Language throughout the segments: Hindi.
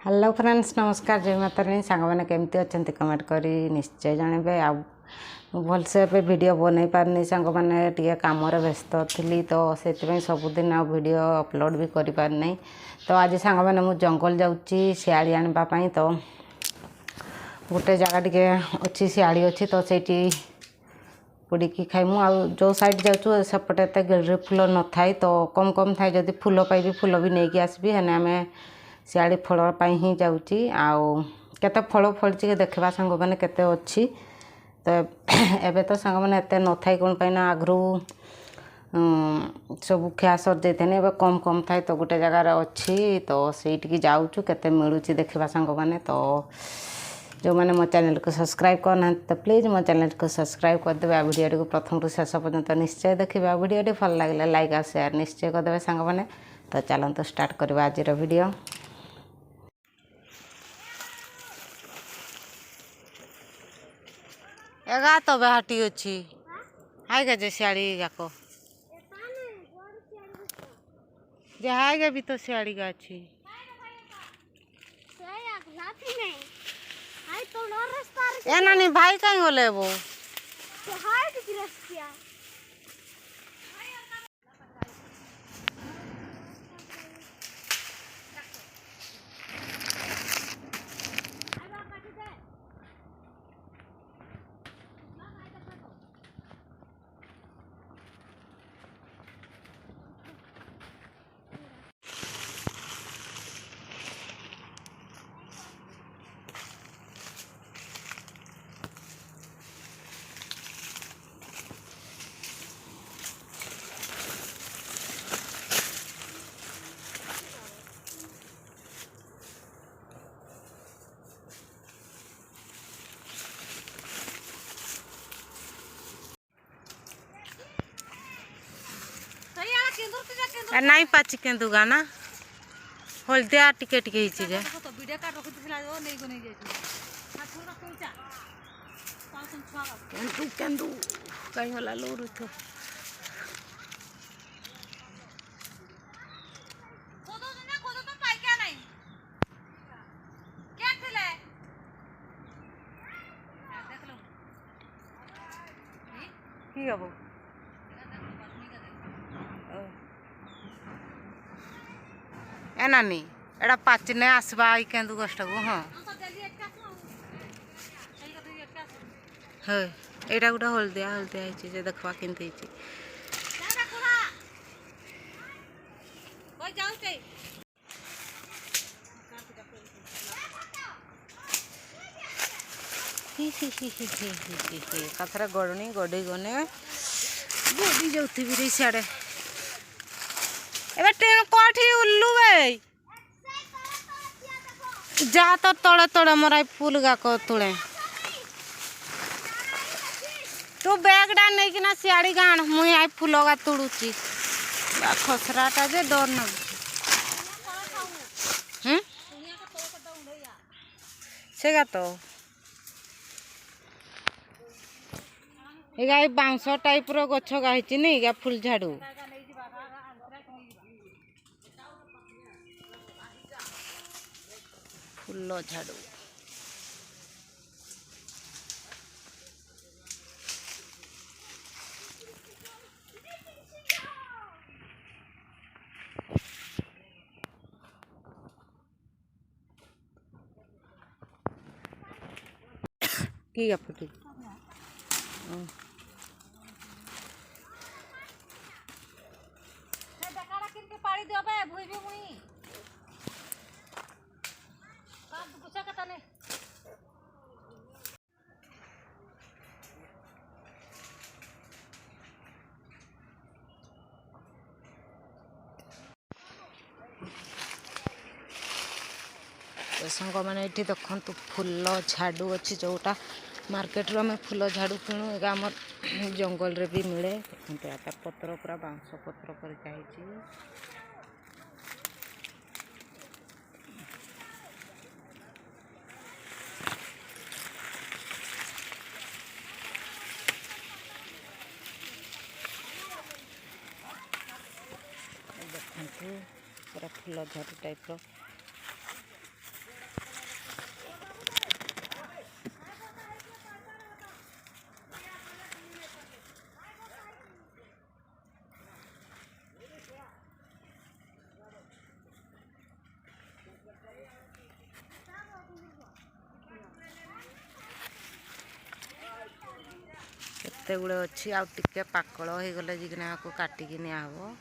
हेलो फ्रेंड्स नमस्कार जय माता रानी सांग मैंने केमती अच्छा कमेंट करी निश्चय जानवे आ भलसे वीडियो बन पारनी सांग मैंने टे कम व्यस्त थी तो से सबुदिन आ वीडियो अपलोड भी कर पारनी तो आज सांग मैंने मुझे जंगल जाऊँगी शियाली आने तो गोटे जगह टे अच्छी शियाली अच्छी तो सेठी पोड़ी खाइमु आ जो साइड जाऊँ सेपटे एत गिलरी फूल न थाए तो कम कम थाए जदि फूल पाइबी फूल भी नहीं आसबि हेने आम शियाली फल ही जाऊँगी आते फल फली देखा सांग मैंने केते अच्छी तो एबे तो सांग मैंने एत न थाई कौन पाई आगु सब खिया सर जाते एवं कम कम थाए तो गोटे जगार अच्छी तो सहीटिकी जाऊँ केते मिलूँ देखा सांग मैंने तो जो मैंने मो चैनल को सब्सक्राइब करना तो प्लीज़ मो चैनल को सब्सक्राइब करदे आ वीडियो को प्रथम रु शेष पर्यंत निश्चय देखिए वीडियो भल लगे लाइक और शेयर निश्चय करदे सांग मैंने तो चलते स्टार्ट करवा आज वीडियो। एगा तो बेहाटी अच्छी हाई गे शियाड़ी जाक हाई गे भी तो शियाड़ी गा अच्छी ए नानी भाई कहीं गले वो नहीं पाची केन्दुगा ना हलदिया टिके टिके जे केन्दु केन्दु कहीं वाला लूर तो की हबो ए नानी एड़ा पाचने आसवा आई केन्दु कष्ट को हाँ है एटा गोटे हलदिया हलदिया जे देखवा केमती कथरा गड़नी गड़ी गने गड़ी जाती भी सियाड़े एबे ट्रेन कोठी उल्लू बे जा तो तले तले मराई फूल गाक तुले तू बैग डा नहीं किना सियाड़ी गाण मुई आई फूल गा तुड़ुची खसराटा जे डर न सेगा तो एगा बाउंस टाइप रो गछ गाहिची नहीं गा फूल झाड़ू फूल झाड़ू की गपटी पाड़ी दियो बे भुई भी मुई पूछा कता ने सांग मैंने ये देखु फूल झाड़ू अच्छी जोटा मार्केट आम फूल झाड़ू किणु आम जंगल रे भी मिले देखते पत्र पूरा बांस पत्र कर देखते पूरा फूल झाड़ू टाइप एते गुड़े अच्छी आउ टिके पाकल हो गले जिकना को काटिकी निया हबो।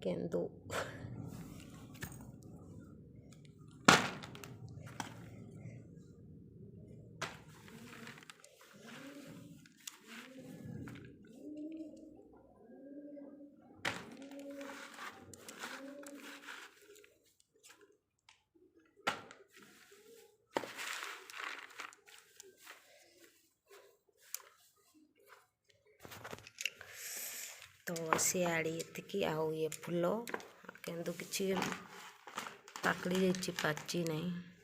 केंदू तो सियाड़ी एतिकी आउ ये फूल केंदू किछि पाकड़ी जाइछि पाची नहीं।